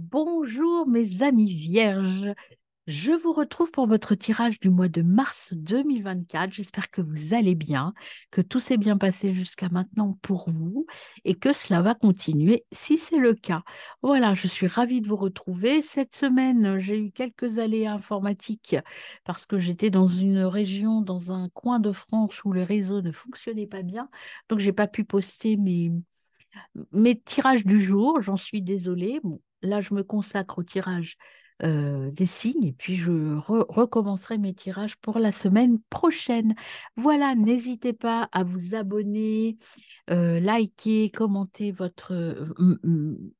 Bonjour mes amis vierges, je vous retrouve pour votre tirage du mois de mars 2024. J'espère que vous allez bien, que tout s'est bien passé jusqu'à maintenant pour vous et que cela va continuer si c'est le cas. Voilà, je suis ravie de vous retrouver. Cette semaine, j'ai eu quelques aléas informatiques parce que j'étais dans une région, dans un coin de France où le réseau ne fonctionnait pas bien. Donc, j'ai pas pu poster mes tirages du jour, j'en suis désolée. Bon, là, je me consacre au tirage des signes et puis je recommencerai mes tirages pour la semaine prochaine. Voilà, n'hésitez pas à vous abonner, liker, commenter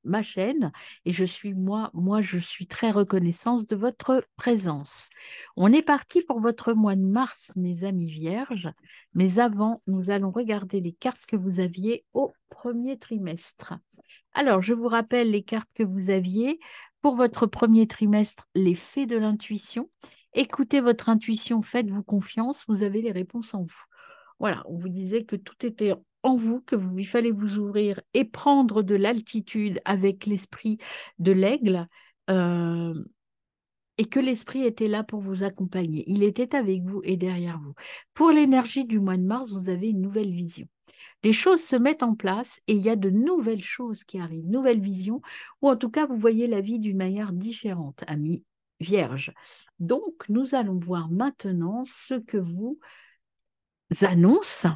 ma chaîne et je suis très reconnaissante de votre présence. On est parti pour votre mois de mars, mes amis vierges, mais avant, nous allons regarder les cartes que vous aviez au premier trimestre. Alors, je vous rappelle les cartes que vous aviez pour votre premier trimestre, les fées de l'intuition. Écoutez votre intuition, faites-vous confiance, vous avez les réponses en vous. Voilà, on vous disait que tout était en vous, il fallait vous ouvrir et prendre de l'altitude avec l'esprit de l'aigle, euh, et que l'esprit était là pour vous accompagner. Il était avec vous et derrière vous. Pour l'énergie du mois de mars, vous avez une nouvelle vision. Les choses se mettent en place et il y a de nouvelles choses qui arrivent, nouvelles visions, ou en tout cas, vous voyez la vie d'une manière différente, amis vierges. Donc, nous allons voir maintenant ce que vous annonce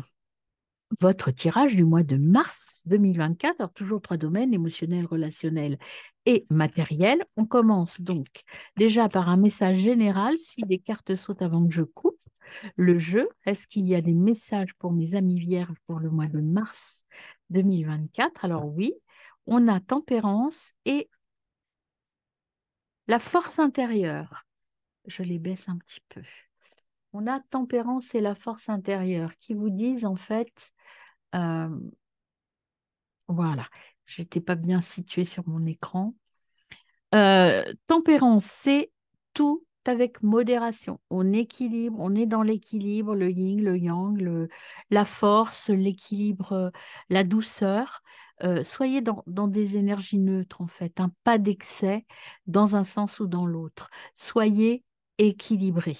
votre tirage du mois de mars 2024. Alors, toujours trois domaines, émotionnel, relationnel et matériel. On commence donc déjà par un message général. Si les cartes sautent avant que je coupe le jeu, est-ce qu'il y a des messages pour mes amis vierges pour le mois de mars 2024? Alors oui, on a tempérance et la force intérieure. Je les baisse un petit peu. On a tempérance et la force intérieure qui vous disent en fait, euh, voilà, j'étais pas bien située sur mon écran. Tempérance, c'est tout avec modération. On équilibre, on est dans l'équilibre, le yin, le yang, la force, l'équilibre, la douceur. Soyez dans des énergies neutres, en fait, hein, pas d'excès dans un sens ou dans l'autre. Soyez équilibrés.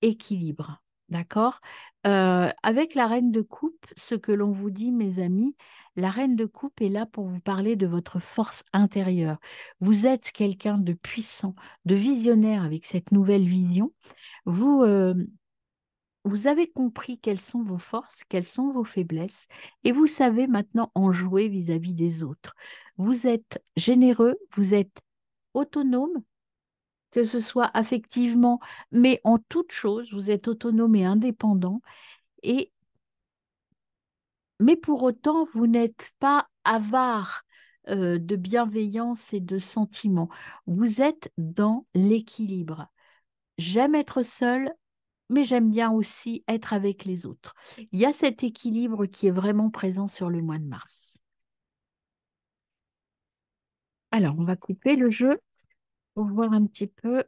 Équilibre, d'accord? Avec la reine de coupe, ce que l'on vous dit, mes amis, la reine de coupe est là pour vous parler de votre force intérieure. Vous êtes quelqu'un de puissant, de visionnaire avec cette nouvelle vision. Vous, euh, vous avez compris quelles sont vos forces, quelles sont vos faiblesses, et vous savez maintenant en jouer vis-à-vis des autres. Vous êtes généreux, vous êtes autonome, que ce soit affectivement, mais en toute chose, vous êtes autonome et indépendant, et, mais pour autant, vous n'êtes pas avare de bienveillance et de sentiments. Vous êtes dans l'équilibre. J'aime être seule, mais j'aime bien aussi être avec les autres. Il y a cet équilibre qui est vraiment présent sur le mois de mars. Alors, on va couper le jeu pour voir un petit peu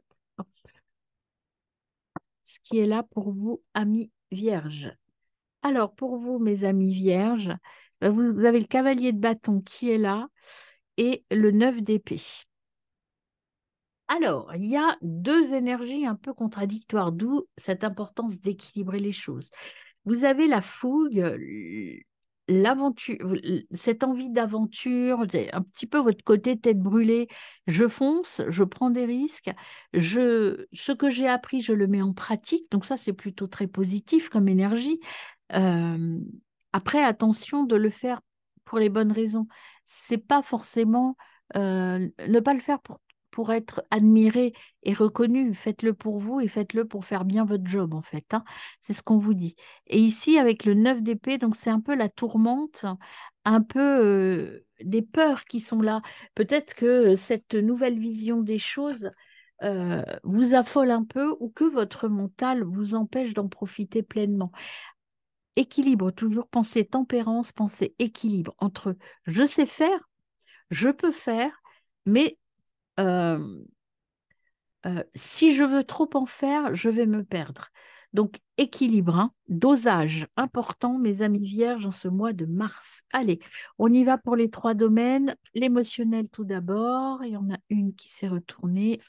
ce qui est là pour vous, amis vierges. Alors, pour vous, mes amis vierges, vous avez le cavalier de bâton qui est là et le 9 d'épée. Alors, il y a deux énergies un peu contradictoires, d'où cette importance d'équilibrer les choses. Vous avez la fougue, l'aventure, cette envie d'aventure, un petit peu votre côté tête brûlée. Je fonce, je prends des risques, ce que j'ai appris, je le mets en pratique. Donc ça, c'est plutôt très positif comme énergie. Euh, Après, attention de le faire pour les bonnes raisons. C'est pas forcément ne pas le faire pour être admiré et reconnu. Faites-le pour vous et faites-le pour faire bien votre job, en fait, hein. C'est ce qu'on vous dit. Et ici, avec le 9 d'épée, donc c'est un peu la tourmente, un peu des peurs qui sont là. Peut-être que cette nouvelle vision des choses vous affole un peu ou que votre mental vous empêche d'en profiter pleinement. Équilibre, toujours penser tempérance, penser équilibre entre je sais faire, je peux faire, mais euh, si je veux trop en faire, je vais me perdre. Donc, équilibre, hein, dosage important, mes amis vierges, en ce mois de mars. Allez, on y va pour les trois domaines. L'émotionnel tout d'abord. Il y en a une qui s'est retournée.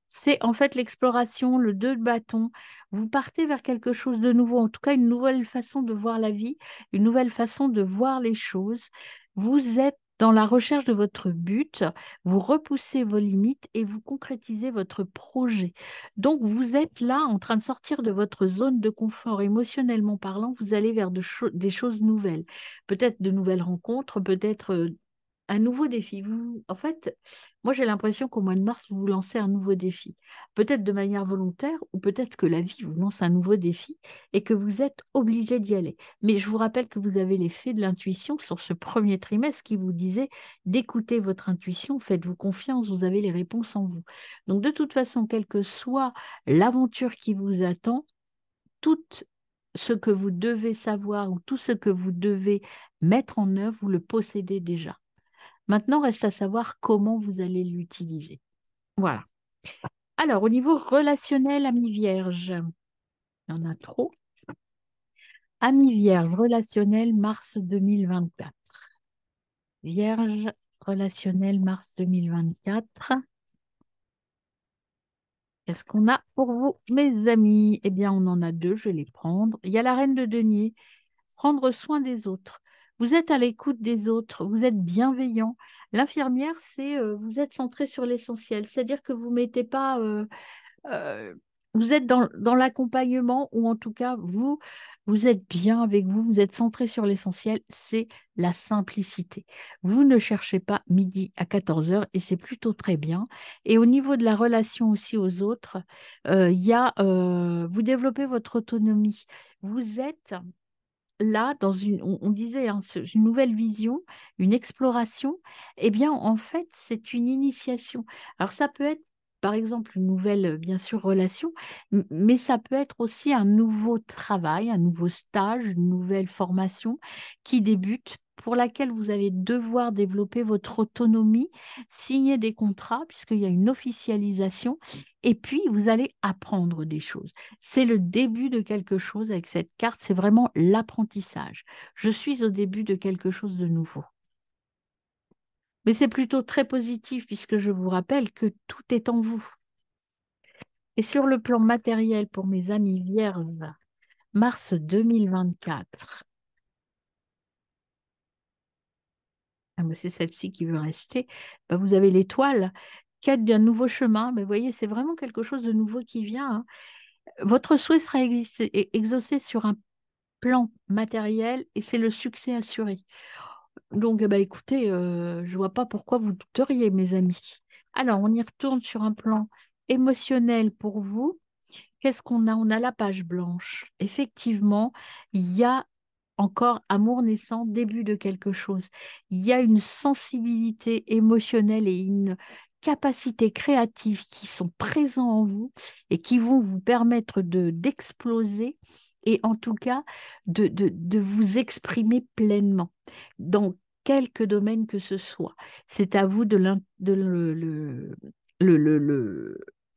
C'est en fait l'exploration, le 2 de bâton. Vous partez vers quelque chose de nouveau, en tout cas une nouvelle façon de voir la vie, une nouvelle façon de voir les choses. Vous êtes dans la recherche de votre but, vous repoussez vos limites et vous concrétisez votre projet. Donc vous êtes là en train de sortir de votre zone de confort émotionnellement parlant, vous allez vers des choses nouvelles. Peut-être de nouvelles rencontres, peut-être un nouveau défi. En fait, moi j'ai l'impression qu'au mois de mars, vous vous lancez un nouveau défi. Peut-être de manière volontaire ou peut-être que la vie vous lance un nouveau défi et que vous êtes obligé d'y aller. Mais je vous rappelle que vous avez les faits de l'intuition sur ce premier trimestre qui vous disait d'écouter votre intuition, faites-vous confiance, vous avez les réponses en vous. Donc de toute façon, quelle que soit l'aventure qui vous attend, tout ce que vous devez savoir ou tout ce que vous devez mettre en œuvre, vous le possédez déjà. Maintenant, reste à savoir comment vous allez l'utiliser. Voilà. Alors, au niveau relationnel, ami vierge, il y en a trop. Ami vierge, relationnel, mars 2024. Vierge, relationnel, mars 2024. Qu'est-ce qu'on a pour vous, mes amis? Eh bien, on en a deux, je vais les prendre. Il y a la reine de denier, prendre soin des autres. Vous êtes à l'écoute des autres, vous êtes bienveillant. L'infirmière, c'est vous êtes centré sur l'essentiel, c'est-à-dire que vous ne mettez pas euh, vous êtes dans l'accompagnement ou en tout cas, vous êtes bien avec vous, vous êtes centré sur l'essentiel, c'est la simplicité. Vous ne cherchez pas midi à 14 heures et c'est plutôt très bien. Et au niveau de la relation aussi aux autres, vous développez votre autonomie. Vous êtes là, on disait, hein, une nouvelle vision, une exploration, eh bien, en fait, c'est une initiation. Alors, ça peut être, par exemple, une nouvelle, bien sûr, relation, mais ça peut être aussi un nouveau travail, un nouveau stage, une nouvelle formation qui débute, pour laquelle vous allez devoir développer votre autonomie, signer des contrats, puisqu'il y a une officialisation, et puis vous allez apprendre des choses. C'est le début de quelque chose avec cette carte, c'est vraiment l'apprentissage. Je suis au début de quelque chose de nouveau. Mais c'est plutôt très positif puisque je vous rappelle que tout est en vous. Et sur le plan matériel, pour mes amis vierges, mars 2024, ah, mais c'est celle-ci qui veut rester, bah, vous avez l'étoile, quête d'un nouveau chemin. Mais vous voyez, c'est vraiment quelque chose de nouveau qui vient, hein. Votre souhait sera exaucé sur un plan matériel et c'est le succès assuré. Donc, eh ben, écoutez, je vois pas pourquoi vous douteriez, mes amis. Alors, on y retourne sur un plan émotionnel pour vous. Qu'est-ce qu'on a? On a la page blanche. Effectivement, il y a encore amour naissant, début de quelque chose. Il y a une sensibilité émotionnelle et une capacité créative qui sont présents en vous et qui vont vous permettre d'exploser et en tout cas de vous exprimer pleinement dans quelque domaine que ce soit. C'est à vous de le-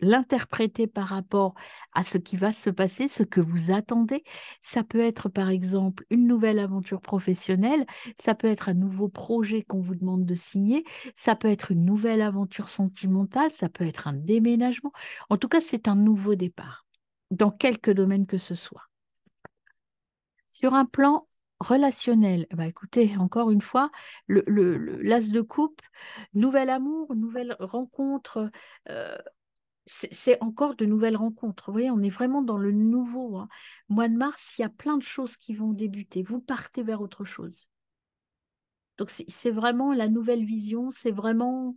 l'interpréter par rapport à ce qui va se passer, ce que vous attendez. Ça peut être par exemple une nouvelle aventure professionnelle, ça peut être un nouveau projet qu'on vous demande de signer, ça peut être une nouvelle aventure sentimentale, ça peut être un déménagement. En tout cas, c'est un nouveau départ dans quelque domaine que ce soit. Sur un plan relationnel, bah écoutez, encore une fois, l'as de coupe, nouvel amour, nouvelle rencontre, euh, c'est encore de nouvelles rencontres. Vous voyez, on est vraiment dans le nouveau, hein. Mois de mars, il y a plein de choses qui vont débuter. Vous partez vers autre chose. Donc, c'est vraiment la nouvelle vision. C'est vraiment,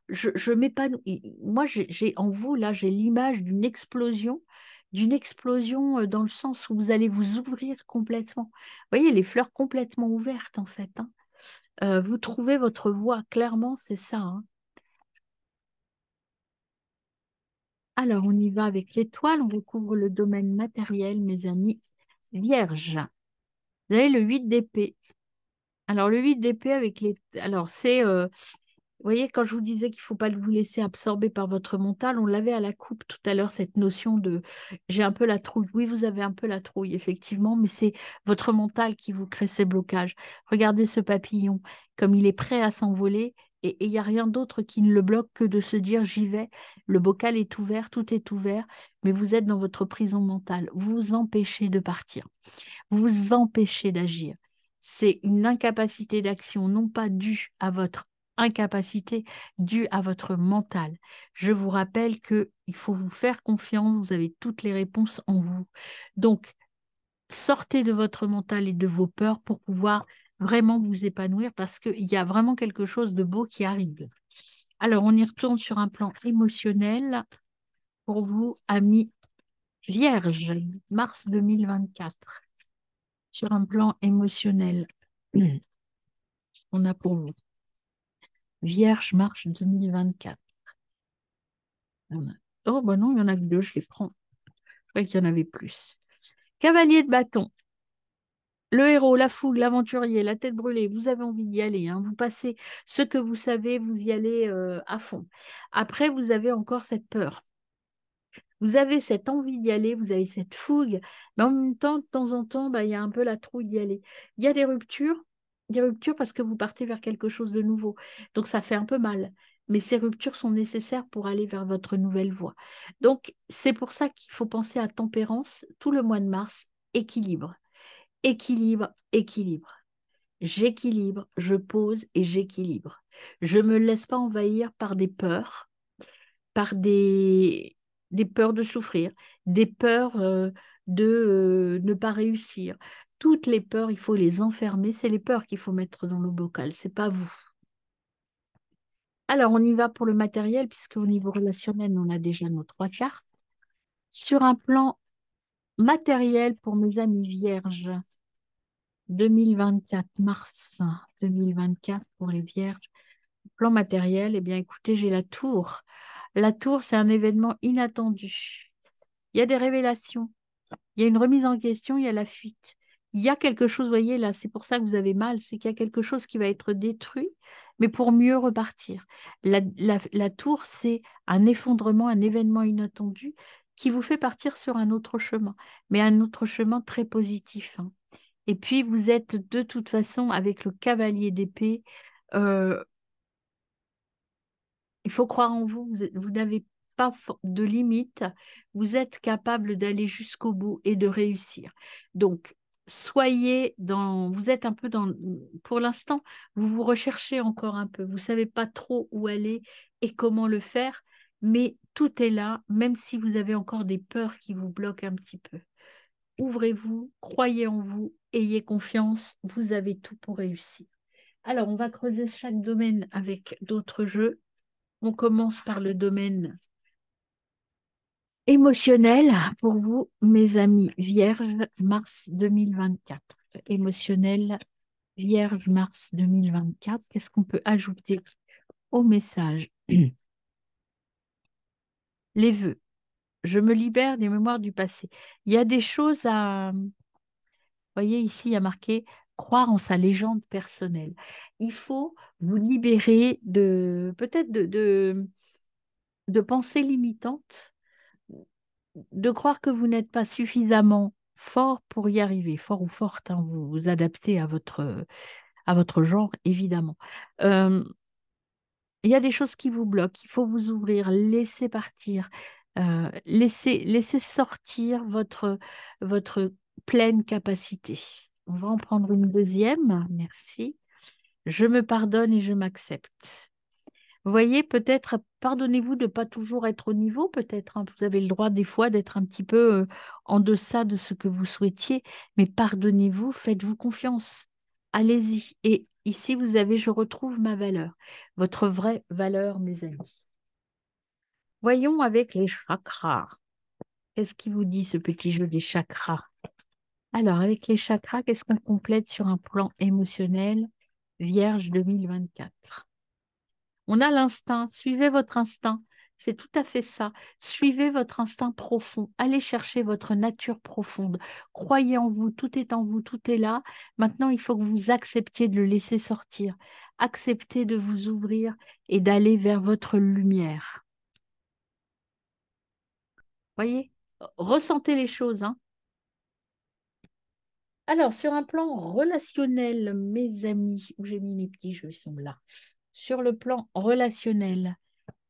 je m'épanouis. Moi, j'ai en vous, là, j'ai l'image d'une explosion dans le sens où vous allez vous ouvrir complètement. Vous voyez, les fleurs complètement ouvertes, en fait, hein. Vous trouvez votre voie, clairement, c'est ça, hein. Alors, on y va avec l'étoile, on recouvre le domaine matériel, mes amis. Vierge, vous avez le 8 d'épée. Alors, le 8 d'épée avec les... Alors, c'est... voyez, quand je vous disais qu'il ne faut pas vous laisser absorber par votre mental, on l'avait à la coupe tout à l'heure, cette notion de j'ai un peu la trouille. Oui, vous avez un peu la trouille, effectivement, mais c'est votre mental qui vous crée ces blocages. Regardez ce papillon, comme il est prêt à s'envoler, et il n'y a rien d'autre qui ne le bloque que de se dire j'y vais. Le bocal est ouvert, tout est ouvert, mais vous êtes dans votre prison mentale. Vous vous empêchez de partir, vous vous empêchez d'agir. C'est une incapacité d'action, non pas due à votre incapacité, due à votre mental. Je vous rappelle que il faut vous faire confiance, vous avez toutes les réponses en vous. Donc, sortez de votre mental et de vos peurs pour pouvoir vraiment vous épanouir parce qu'il y a vraiment quelque chose de beau qui arrive. Alors, on y retourne sur un plan émotionnel pour vous, amis vierges, mars 2024. Sur un plan émotionnel, on a pour vous Vierge, mars 2024. On a- Oh, bah non, il y en a que deux, je les prends. Je croyais qu'il y en avait plus. Cavalier de bâton. Le héros, la fougue, l'aventurier, la tête brûlée, vous avez envie d'y aller, hein. Vous passez ce que vous savez, vous y allez à fond. Après, vous avez encore cette peur. Vous avez cette envie d'y aller, vous avez cette fougue, mais en même temps, de temps en temps, bah, il y a un peu la trouille d'y aller. Il y a des ruptures parce que vous partez vers quelque chose de nouveau. Donc ça fait un peu mal, mais ces ruptures sont nécessaires pour aller vers votre nouvelle voie. Donc c'est pour ça qu'il faut penser à tempérance tout le mois de mars, équilibre, équilibre, équilibre. J'équilibre, je pose et j'équilibre. Je ne me laisse pas envahir par des peurs, par des peurs de souffrir, des peurs de ne pas réussir. Toutes les peurs, il faut les enfermer. C'est les peurs qu'il faut mettre dans le bocal, c'est pas vous. Alors, on y va pour le matériel, puisqu'au niveau relationnel, on a déjà nos trois cartes. Sur un plan matériel pour mes amis vierges, 2024, mars 2024 pour les vierges. Plan matériel, eh bien, écoutez, j'ai la tour. La tour, c'est un événement inattendu. Il y a des révélations. Il y a une remise en question, il y a la fuite. Il y a quelque chose, vous voyez, là, c'est pour ça que vous avez mal, c'est qu'il y a quelque chose qui va être détruit, mais pour mieux repartir. La tour, c'est un effondrement, un événement inattendu qui vous fait partir sur un autre chemin, mais un autre chemin très positif, hein. Et puis, vous êtes de toute façon, avec le cavalier d'épée, euh, il faut croire en vous. Vous n'avez pas de limite. Vous êtes capable d'aller jusqu'au bout et de réussir. Donc, soyez dans. Vous êtes un peu dans. Pour l'instant, vous vous recherchez encore un peu. Vous ne savez pas trop où aller et comment le faire, mais tout est là, même si vous avez encore des peurs qui vous bloquent un petit peu. Ouvrez-vous, croyez en vous, ayez confiance. Vous avez tout pour réussir. Alors, on va creuser chaque domaine avec d'autres jeux. On commence par le domaine émotionnel pour vous, mes amis Vierge, mars 2024. Émotionnel, Vierge, mars 2024. Qu'est-ce qu'on peut ajouter au message? Les vœux. Je me libère des mémoires du passé. Il y a des choses à... Vous voyez, ici, il y a marqué croire en sa légende personnelle. Il faut vous libérer de peut-être de pensées limitantes, de croire que vous n'êtes pas suffisamment fort pour y arriver, fort ou forte, hein, vous vous adaptez à votre genre, évidemment. Euh, il y a des choses qui vous bloquent, il faut vous ouvrir, laisser partir, laisser sortir votre pleine capacité. On va en prendre une deuxième, merci. Je me pardonne et je m'accepte. Vous voyez, peut-être, pardonnez-vous de ne pas toujours être au niveau, peut-être, hein. Vous avez le droit des fois d'être un petit peu en deçà de ce que vous souhaitiez, mais pardonnez-vous, faites-vous confiance. Allez-y. Et ici, vous avez, je retrouve ma valeur, votre vraie valeur, mes amis. Voyons avec les chakras. Qu'est-ce qui vous dit ce petit jeu des chakras? Alors, avec les chakras, qu'est-ce qu'on complète sur un plan émotionnel? Vierge 2024. On a l'instinct, suivez votre instinct. C'est tout à fait ça. Suivez votre instinct profond. Allez chercher votre nature profonde. Croyez en vous. Tout est en vous. Tout est là. Maintenant, il faut que vous acceptiez de le laisser sortir. Acceptez de vous ouvrir et d'aller vers votre lumière. Voyez? Ressentez les choses, hein. Alors, sur un plan relationnel, mes amis, où j'ai mis mes petits jeux, ils sont là. Sur le plan relationnel.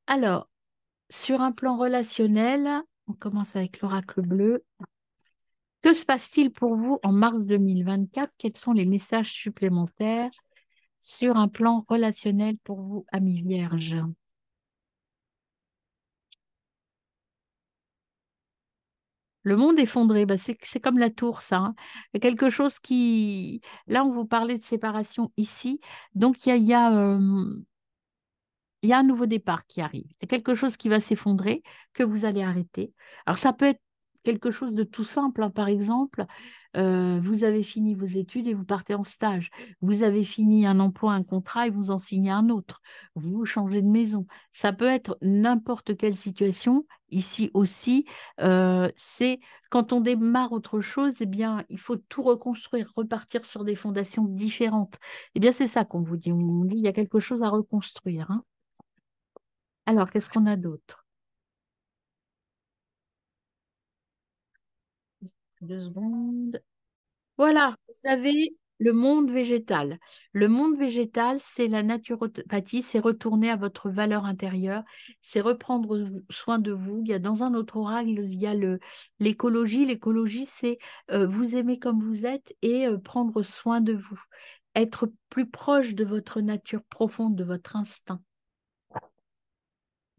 Alors, sur un plan relationnel, on commence avec l'oracle bleu. Que se passe-t-il pour vous en mars 2024? Quels sont les messages supplémentaires sur un plan relationnel pour vous, amis vierges? Le monde effondré, bah c'est comme la tour, ça, hein. Il y a quelque chose qui... Là, on vous parlait de séparation ici. Donc, il y a un nouveau départ qui arrive. Il y a quelque chose qui va s'effondrer, que vous allez arrêter. Alors, ça peut être quelque chose de tout simple, hein. Par exemple, vous avez fini vos études et vous partez en stage. Vous avez fini un emploi, un contrat et vous en signez un autre. Vous changez de maison. Ça peut être n'importe quelle situation. Ici aussi, c'est quand on démarre autre chose, eh bien, il faut tout reconstruire, repartir sur des fondations différentes. Eh bien, c'est ça qu'on vous dit. On dit il y a quelque chose à reconstruire, hein. Alors, qu'est-ce qu'on a d'autre? 2 secondes. Voilà, vous avez le monde végétal. Le monde végétal, c'est la naturopathie, c'est retourner à votre valeur intérieure, c'est reprendre soin de vous. Il y a dans un autre oracle, il y a l'écologie. L'écologie, c'est vous aimer comme vous êtes et prendre soin de vous. Être plus proche de votre nature profonde, de votre instinct.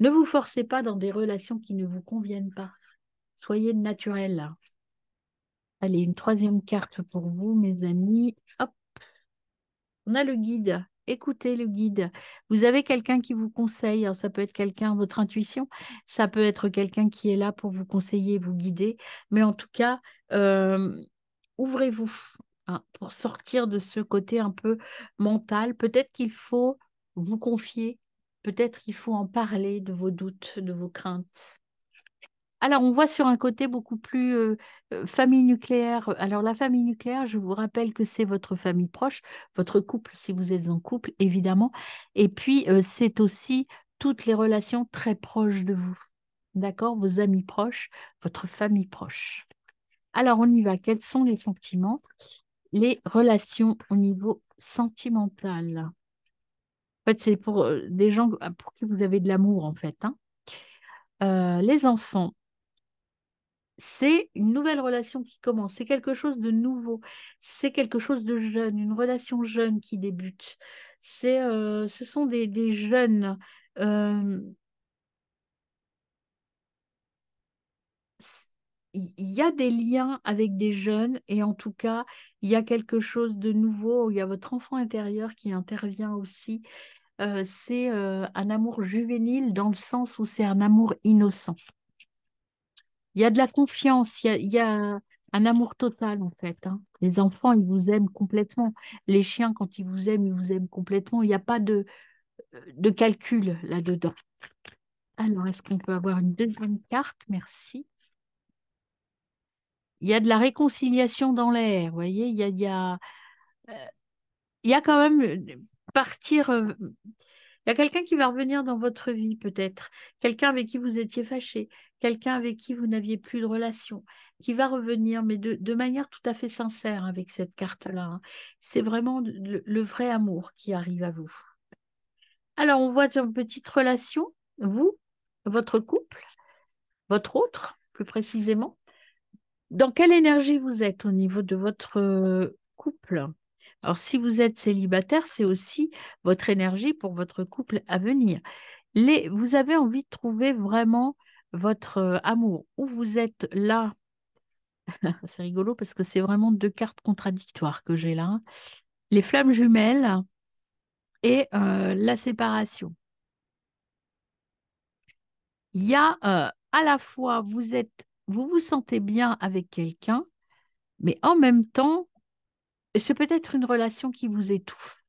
Ne vous forcez pas dans des relations qui ne vous conviennent pas. Soyez naturel. Allez, une troisième carte pour vous, mes amis. Hop, on a le guide. Écoutez le guide. Vous avez quelqu'un qui vous conseille. Alors, ça peut être quelqu'un, votre intuition. Ça peut être quelqu'un qui est là pour vous conseiller, vous guider. Mais en tout cas, euh, ouvrez-vous, hein, pour sortir de ce côté un peu mental. Peut-être qu'il faut vous confier. Peut-être qu'il faut en parler de vos doutes, de vos craintes. Alors, on voit sur un côté beaucoup plus famille nucléaire. Alors, la famille nucléaire, je vous rappelle que c'est votre famille proche, votre couple, si vous êtes en couple, évidemment. Et puis, c'est aussi toutes les relations très proches de vous. D'accord? Vos amis proches, votre famille proche. Alors, on y va. Quels sont les sentiments? Les relations au niveau sentimental. En fait, c'est pour des gens pour qui vous avez de l'amour, en fait, hein. Les enfants. C'est une nouvelle relation qui commence, c'est quelque chose de nouveau, c'est quelque chose de jeune, une relation jeune qui débute. Ce sont des jeunes. euh, c- il y a des liens avec des jeunes et en tout cas, il y a quelque chose de nouveau. Il y a votre enfant intérieur qui intervient aussi. C'est un amour juvénile dans le sens où c'est un amour innocent. Il y a de la confiance, il y a un amour total en fait, hein. Les enfants, ils vous aiment complètement. Les chiens, quand ils vous aiment complètement. Il n'y a pas de calcul là-dedans. Alors, est-ce qu'on peut avoir une deuxième carte? Merci. Il y a de la réconciliation dans l'air, vous voyez, il y a quand même partir. Il y a quelqu'un qui va revenir dans votre vie, peut-être. Quelqu'un avec qui vous étiez fâché. Quelqu'un avec qui vous n'aviez plus de relation. Qui va revenir, mais de manière tout à fait sincère avec cette carte-là, hein. C'est vraiment le vrai amour qui arrive à vous. Alors, on voit une petite relation, vous, votre couple, votre autre, plus précisément. Dans quelle énergie vous êtes au niveau de votre couple? Alors, si vous êtes célibataire, c'est aussi votre énergie pour votre couple à venir. Vous avez envie de trouver vraiment votre amour. Ou vous êtes là, c'est rigolo parce que c'est vraiment 2 cartes contradictoires que j'ai là, hein. Les flammes jumelles et la séparation. Il y a à la fois, vous vous sentez bien avec quelqu'un, mais en même temps, c'est peut-être une relation qui vous étouffe.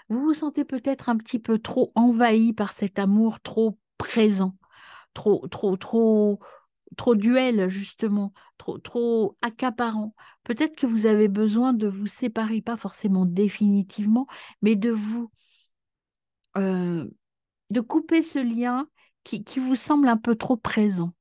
Vous vous sentez peut-être un petit peu trop envahi par cet amour trop présent. trop duel, justement, trop accaparant. Peut-être que vous avez besoin de vous séparer, pas forcément définitivement, mais euh, de couper ce lien qui vous semble un peu trop présent.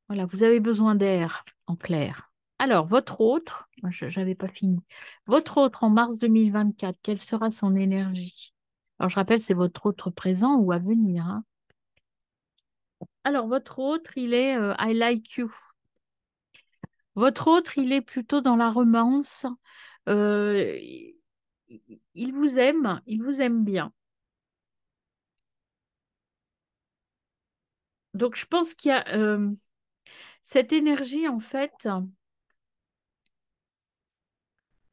Voilà, vous avez besoin d'air, en clair. Alors, votre autre, moi, je n'avais pas fini. Votre autre en mars 2024, quelle sera son énergie? Alors, je rappelle, c'est votre autre présent ou à venir, hein. Alors, votre autre, il est I like you. Votre autre, il est plutôt dans la romance. Euh, il vous aime bien. Donc, je pense qu'il y a cette énergie, en fait,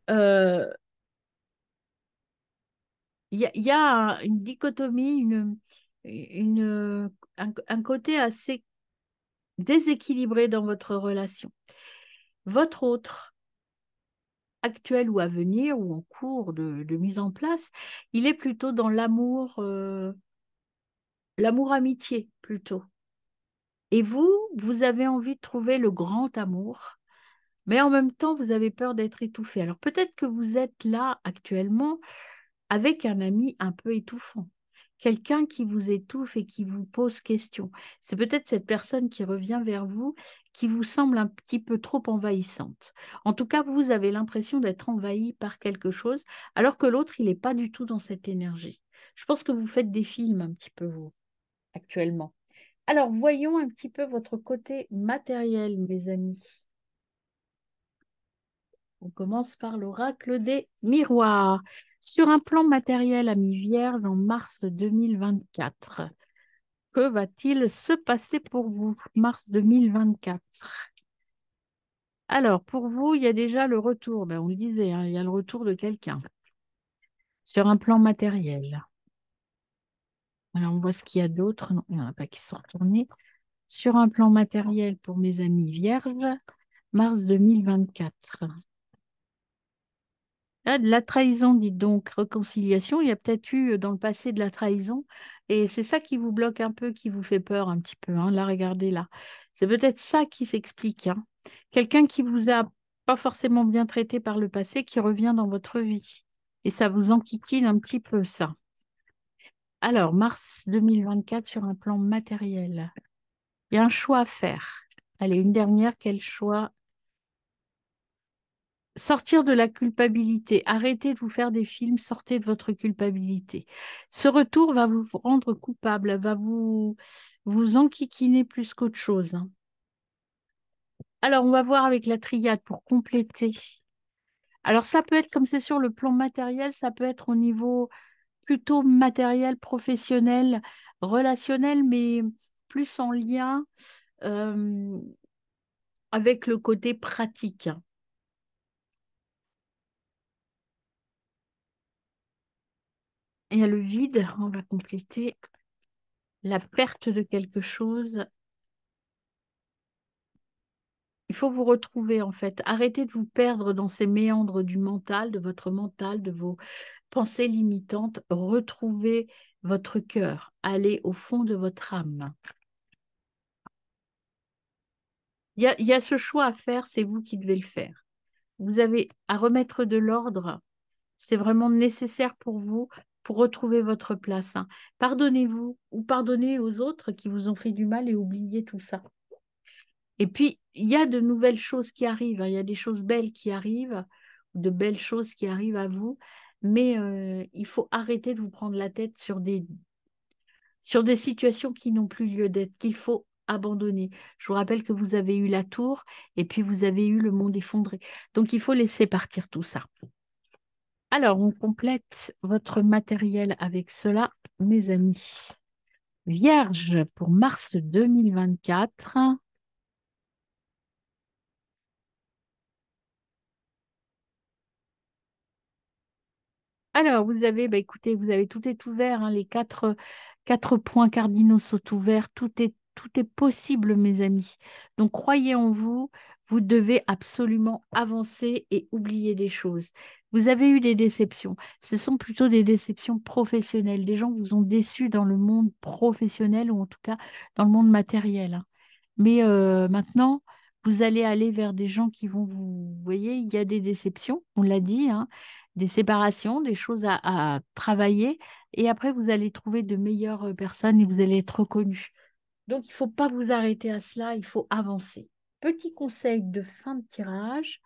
euh, il y a une dichotomie, un côté assez déséquilibré dans votre relation. Votre autre, actuel ou à venir, ou en cours de mise en place, il est plutôt dans l'amour amitié, plutôt. Et vous, vous avez envie de trouver le grand amour, mais en même temps, vous avez peur d'être étouffé. Alors peut-être que vous êtes là actuellement avec un ami un peu étouffant, quelqu'un qui vous étouffe et qui vous pose question. C'est peut-être cette personne qui revient vers vous, qui vous semble un petit peu trop envahissante. En tout cas, vous avez l'impression d'être envahi par quelque chose, alors que l'autre, il n'est pas du tout dans cette énergie. Je pense que vous faites des films un petit peu, vous, actuellement. Alors, voyons un petit peu votre côté matériel, mes amis. On commence par l'oracle des miroirs. Sur un plan matériel, ami Vierge, en mars 2024, que va-t-il se passer pour vous, mars 2024? Alors, pour vous, il y a déjà le retour, ben, on le disait, hein, il y a le retour de quelqu'un sur un plan matériel. Alors, on voit ce qu'il y a d'autre. Non, il n'y en a pas qui sont retournés. Sur un plan matériel, pour mes amis vierges, mars 2024. Ah, de la trahison, dites donc, réconciliation. Il y a peut-être eu dans le passé de la trahison. Et c'est ça qui vous bloque un peu, qui vous fait peur un petit peu, hein. Là, regardez là. C'est peut-être ça qui s'explique, hein. Quelqu'un qui vous a pas forcément bien traité par le passé, qui revient dans votre vie. Et ça vous enquiquine un petit peu, ça. Alors, mars 2024 sur un plan matériel. Il y a un choix à faire. Allez, une dernière, quel choix? Sortir de la culpabilité, arrêtez de vous faire des films, sortez de votre culpabilité. Ce retour va vous rendre coupable, vous enquiquiner plus qu'autre chose, hein. Alors, on va voir avec la triade pour compléter. Alors, ça peut être, comme c'est sur le plan matériel, ça peut être au niveau plutôt matériel, professionnel, relationnel, mais plus en lien euh, avec le côté pratique. Il y a le vide, on va compléter la perte de quelque chose. Il faut vous retrouver en fait. Arrêtez de vous perdre dans ces méandres du mental, de votre mental, de vos pensées limitantes. Retrouvez votre cœur. Allez au fond de votre âme. Il y a ce choix à faire, c'est vous qui devez le faire. Vous avez à remettre de l'ordre. C'est vraiment nécessaire pour vous pour retrouver votre place, hein. Pardonnez-vous ou pardonnez aux autres qui vous ont fait du mal et oubliez tout ça. Et puis, il y a de nouvelles choses qui arrivent, hein. Il y a des choses belles qui arrivent, de belles choses qui arrivent à vous, mais il faut arrêter de vous prendre la tête sur des situations qui n'ont plus lieu d'être, qu'il faut abandonner. Je vous rappelle que vous avez eu la tour et puis vous avez eu le monde effondré. Donc, il faut laisser partir tout ça. Alors, on complète votre matériel avec cela, mes amis. Vierge pour mars 2024. Alors, vous avez, bah, écoutez, vous avez tout est ouvert, hein, les quatre points cardinaux sont ouverts, tout est possible, mes amis. Donc, croyez en vous, Vous devez absolument avancer et oublier des choses. Vous avez eu des déceptions. Ce sont plutôt des déceptions professionnelles. Des gens vous ont déçu dans le monde professionnel ou en tout cas dans le monde matériel, hein. Mais maintenant, vous allez aller vers des gens qui vont vous... Vous voyez, il y a des déceptions, on l'a dit, hein, des séparations, des choses à travailler. Et après, vous allez trouver de meilleures personnes et vous allez être reconnus. Donc, il ne faut pas vous arrêter à cela, il faut avancer. Petit conseil de fin de tirage.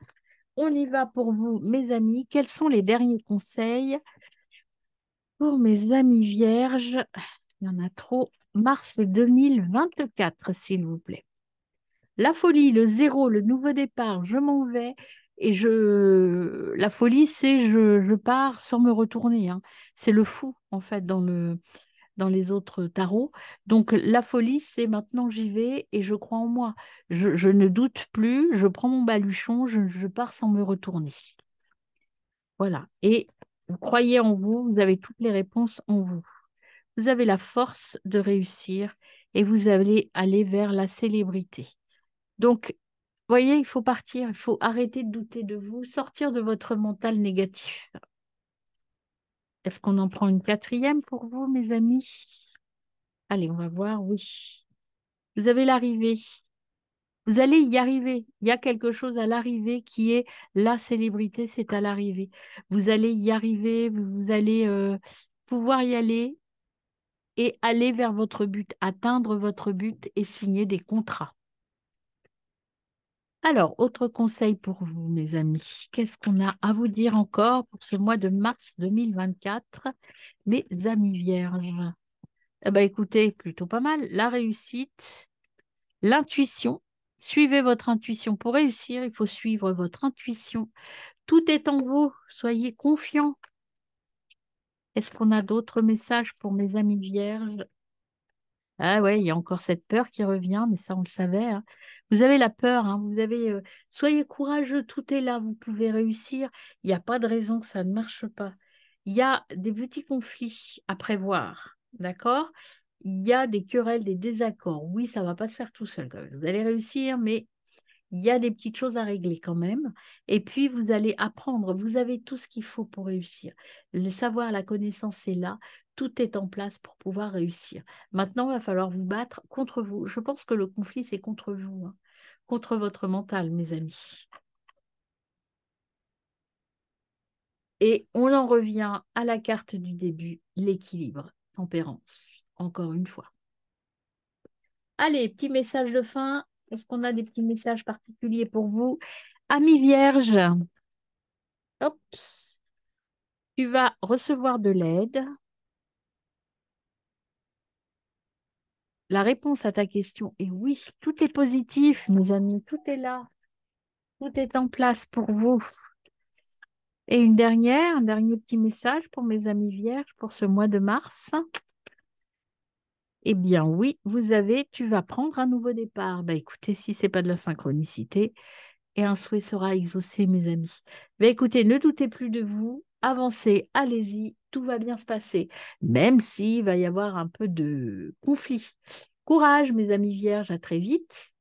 On y va pour vous, mes amis. Quels sont les derniers conseils pour mes amis vierges? Il y en a trop. Mars 2024, s'il vous plaît. La folie, le zéro, le nouveau départ, je m'en vais. Et la folie, c'est je pars sans me retourner, hein. C'est le fou, en fait, dans les autres tarots. Donc, la folie, c'est maintenant j'y vais et je crois en moi. Je ne doute plus, je prends mon baluchon, je pars sans me retourner. Voilà. Et vous croyez en vous, vous avez toutes les réponses en vous. Vous avez la force de réussir et vous allez aller vers la célébrité. Donc, voyez, il faut partir, il faut arrêter de douter de vous, sortir de votre mental négatif. Est-ce qu'on en prend une quatrième pour vous, mes amis? Allez, on va voir, oui. Vous avez l'arrivée. Vous allez y arriver. Il y a quelque chose à l'arrivée qui est la célébrité, c'est à l'arrivée. Vous allez y arriver, vous allez pouvoir y aller et aller vers votre but, atteindre votre but et signer des contrats. Alors, autre conseil pour vous, mes amis. Qu'est-ce qu'on a à vous dire encore pour ce mois de mars 2024, mes amis vierges? Eh ben, écoutez, plutôt pas mal. La réussite, l'intuition. Suivez votre intuition. Pour réussir, il faut suivre votre intuition. Tout est en vous. Soyez confiants. Est-ce qu'on a d'autres messages pour mes amis vierges? Ah ouais, il y a encore cette peur qui revient, mais ça, on le savait, hein. Vous avez la peur, hein, vous avez, soyez courageux, tout est là, vous pouvez réussir. Il n'y a pas de raison que ça ne marche pas. Il y a des petits conflits à prévoir, d'accord? Il y a des querelles, des désaccords. Oui, ça ne va pas se faire tout seul, quand même. Vous allez réussir, mais il y a des petites choses à régler quand même. Et puis, vous allez apprendre. Vous avez tout ce qu'il faut pour réussir. Le savoir, la connaissance est là. Tout est en place pour pouvoir réussir. Maintenant, il va falloir vous battre contre vous. Je pense que le conflit, c'est contre vous, hein, contre votre mental, mes amis. Et on en revient à la carte du début, l'équilibre, tempérance, encore une fois. Allez, petit message de fin. Est-ce qu'on a des petits messages particuliers pour vous? Amis vierges, hop, tu vas recevoir de l'aide. La réponse à ta question est oui, tout est positif, mes amis, tout est là, tout est en place pour vous. Et un dernier petit message pour mes amis vierges pour ce mois de mars. Eh bien oui, tu vas prendre un nouveau départ. Bah écoutez, si c'est pas de la synchronicité, et un souhait sera exaucé, mes amis. Mais écoutez, ne doutez plus de vous, avancez, allez-y, tout va bien se passer, même s'il va y avoir un peu de conflit. Courage, mes amis vierges, à très vite.